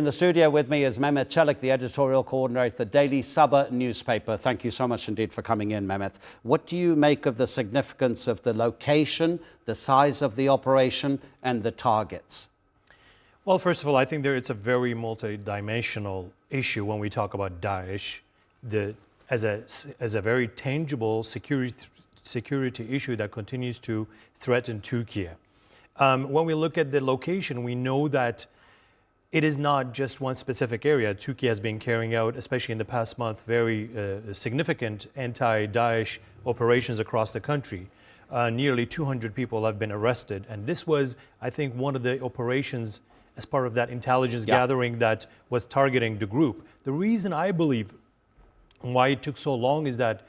In the studio with me is Mehmet Celik, the editorial coordinator at the Daily Sabah newspaper. Thank you so much indeed for coming in, Mehmet. What do you make of the significance of the location, the size of the operation and the targets? Well, first of all, I think it's a very multidimensional issue when we talk about Daesh as a very tangible security issue that continues to threaten Turkey. When we look at the location, we know that it is not just one specific area. Turkey has been carrying out, especially in the past month, very significant anti-Daesh operations across the country. Nearly 200 people have been arrested. And this was, I think, one of the operations as part of that intelligence gathering that was targeting the group. The reason I believe why it took so long is that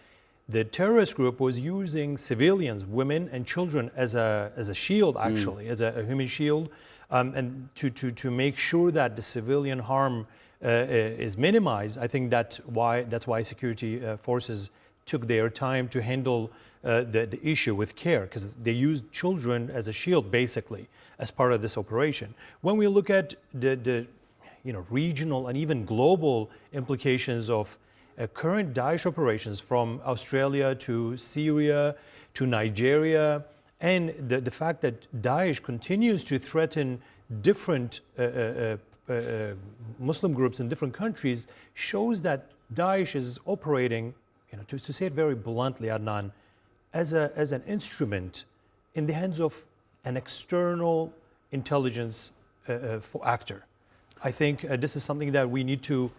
the terrorist group was using civilians, women and children as a shield, actually, as a human shield. And to make sure that the civilian harm is minimized. I think that's why security forces took their time to handle the issue with care, because they used children as a shield, basically, as part of this operation. When we look at the regional and even global implications of current Daesh operations from Australia to Syria to Nigeria, and the fact that Daesh continues to threaten different Muslim groups in different countries shows that Daesh is operating, to say it very bluntly, Adnan, as an instrument in the hands of an external intelligence actor. I think this is something that we need to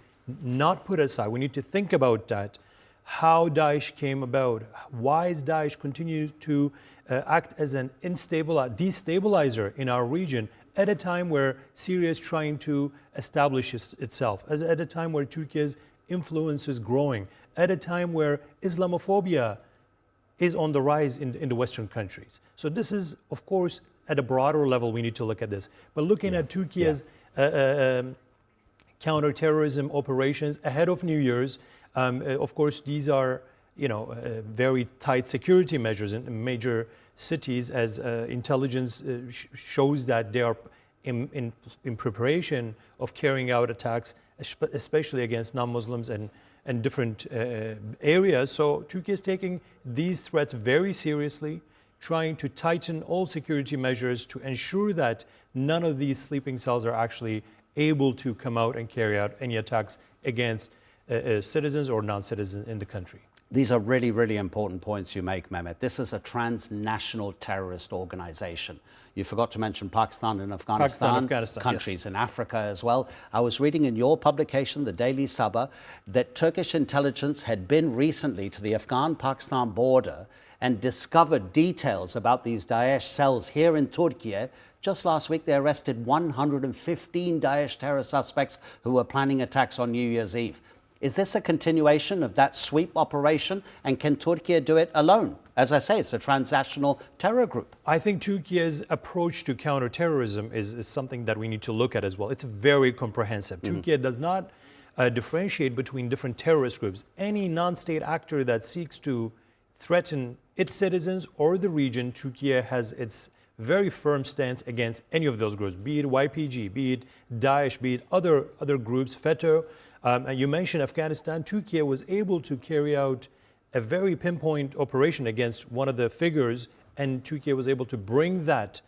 not put aside. We need to think about that. How Daesh came about, why is Daesh continue to act as an destabilizer in our region at a time where Syria is trying to establish itself, at a time where Turkey's influence is growing, at a time where Islamophobia is on the rise in the Western countries. So this is, of course, at a broader level, we need to look at this. But looking at Turkey's counter-terrorism operations ahead of New Year's, of course, these are very tight security measures in major cities, as intelligence shows that they are in preparation of carrying out attacks, especially against non-Muslims and different areas. So Turkey is taking these threats very seriously, trying to tighten all security measures to ensure that none of these sleeping cells are actually able to come out and carry out any attacks against citizens or non-citizens in the country. These are really, really important points you make, Mehmet. This is a transnational terrorist organization. You forgot to mention Pakistan and Afghanistan, countries in Africa as well. I was reading in your publication, the Daily Sabah, that Turkish intelligence had been recently to the Afghan-Pakistan border and discovered details about these Daesh cells here in Turkey. Just last week, they arrested 115 Daesh terror suspects who were planning attacks on New Year's Eve. Is this a continuation of that sweep operation? And can Turkey do it alone? As I say, it's a transnational terror group. I think Turkey's approach to counterterrorism is something that we need to look at as well. It's very comprehensive. Turkey does not differentiate between different terrorist groups. Any non-state actor that seeks to threaten its citizens or the region, Turkey has its very firm stance against any of those groups, be it YPG, be it Daesh, be it other groups, FETÖ. And you mentioned Afghanistan. Turkey was able to carry out a very pinpoint operation against one of the figures, and Turkey was able to bring that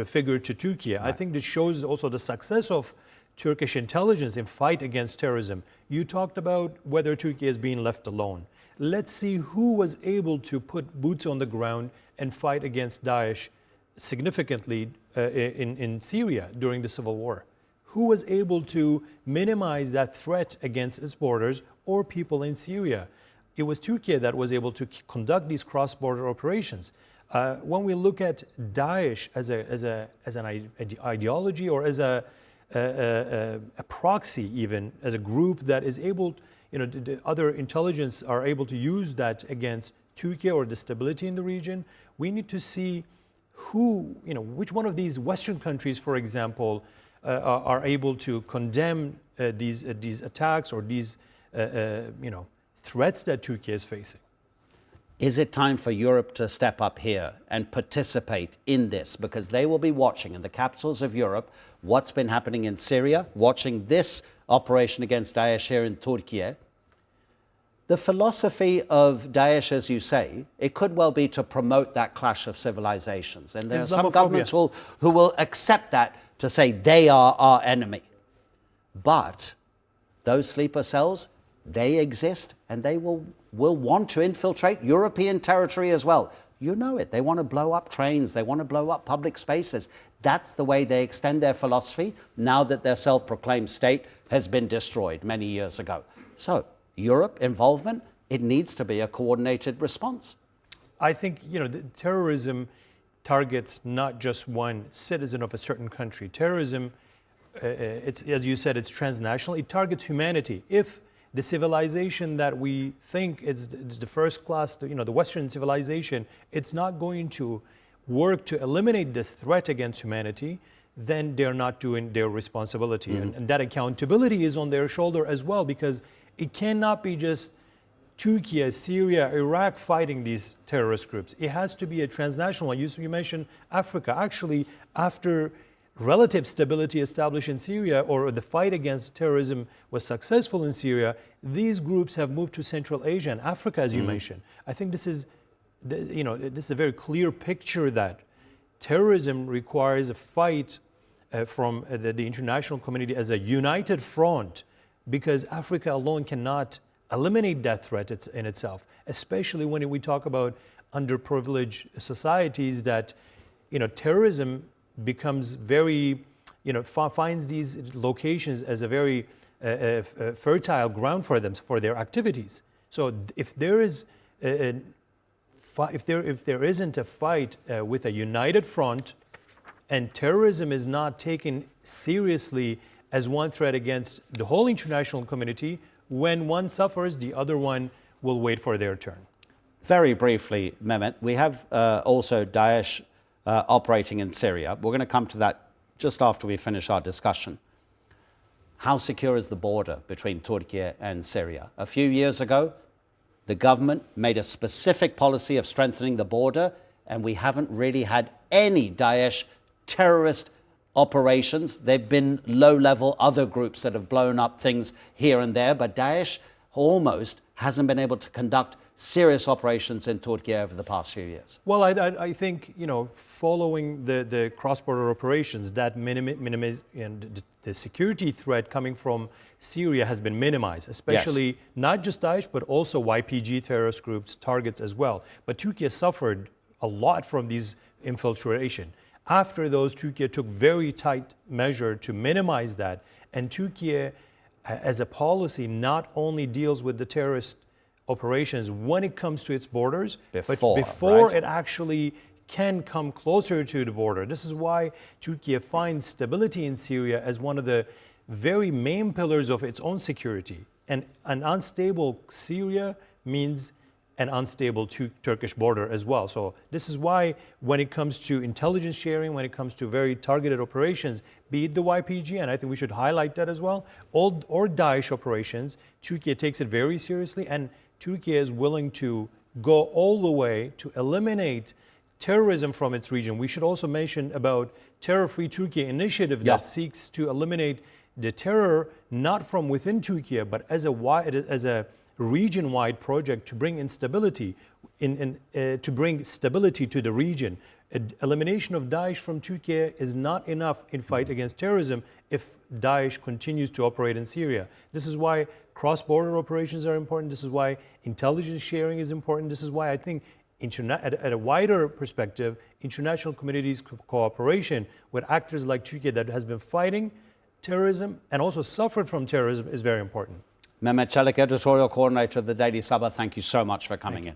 figure to Turkey. Right. I think this shows also the success of Turkish intelligence in fight against terrorism. You talked about whether Turkey is being left alone. Let's see who was able to put boots on the ground and fight against Daesh significantly in Syria during the civil war. Who was able to minimize that threat against its borders or people in Syria? It was Turkey that was able to conduct these cross-border operations. When we look at Daesh as an ideology or as a proxy, even as a group that is able, the other intelligence are able to use that against Turkey or the stability in the region. We need to see which one of these Western countries, for example, are able to condemn these attacks or these threats that Turkey is facing. Is it time for Europe to step up here and participate in this? Because they will be watching in the capitals of Europe what's been happening in Syria, watching this operation against Daesh here in Turkey. The philosophy of Daesh, as you say, it could well be to promote that clash of civilizations. And there are some governments who will accept that to say they are our enemy. But those sleeper cells, they exist, and they will want to infiltrate European territory as well. You know it. They want to blow up trains. They want to blow up public spaces. That's the way they extend their philosophy now that their self-proclaimed state has been destroyed many years ago. So Europe involvement, it needs to be a coordinated response. I think, terrorism targets not just one citizen of a certain country. Terrorism, it's, as you said, it's transnational. It targets humanity. If the civilization that we think is the first class, the Western civilization, it's not going to work to eliminate this threat against humanity, then they're not doing their responsibility. And that accountability is on their shoulder as well, because it cannot be just Turkey, Syria, Iraq fighting these terrorist groups. It has to be a transnational one. You mentioned Africa. Actually, after relative stability established in Syria, or the fight against terrorism was successful in Syria, these groups have moved to Central Asia and Africa, as you mentioned. I think this is, this is a very clear picture that terrorism requires a fight from the international community as a united front, because Africa alone cannot eliminate that threat in itself, especially when we talk about underprivileged societies that, terrorism becomes very, finds these locations as a very fertile ground for them, for their activities. So if there is if there isn't a fight with a united front, and terrorism is not taken seriously as one threat against the whole international community, when one suffers, the other one will wait for their turn. Very briefly, Mehmet, we have also Daesh operating in Syria. We're going to come to that just after we finish our discussion. How secure is the border between Turkey and Syria? A few years ago, the government made a specific policy of strengthening the border, and we haven't really had any Daesh terrorist operations. They've been low-level other groups that have blown up things here and there, but Daesh almost hasn't been able to conduct serious operations in Turkey over the past few years. Well, I think, following the cross-border operations, that and the security threat coming from Syria has been minimized, especially not just Daesh, but also YPG terrorist groups, targets as well. But Turkey suffered a lot from these infiltration. After those, Turkey took very tight measure to minimize that. And Turkey, as a policy, not only deals with the terrorist operations when it comes to its borders, but before it actually can come closer to the border. This is why Turkey finds stability in Syria as one of the very main pillars of its own security. And an unstable Syria means an unstable Turkish border as well. So this is why when it comes to intelligence sharing, when it comes to very targeted operations, be it the YPG, and I think we should highlight that as well, or Daesh operations, Turkey takes it very seriously, and Turkey is willing to go all the way to eliminate terrorism from its region. We should also mention about Terror-Free Turkey initiative that seeks to eliminate the terror not from within Turkey, but as a region-wide project to bring instability, to bring stability to the region. Elimination of Daesh from Turkey is not enough in fight against terrorism if Daesh continues to operate in Syria. This is why cross-border operations are important. This is why intelligence sharing is important. This is why I think at a wider perspective, international community's cooperation with actors like Turkey that has been fighting terrorism and also suffered from terrorism is very important. Mehmet Celik, editorial coordinator of the Daily Sabah, thank you so much for coming in.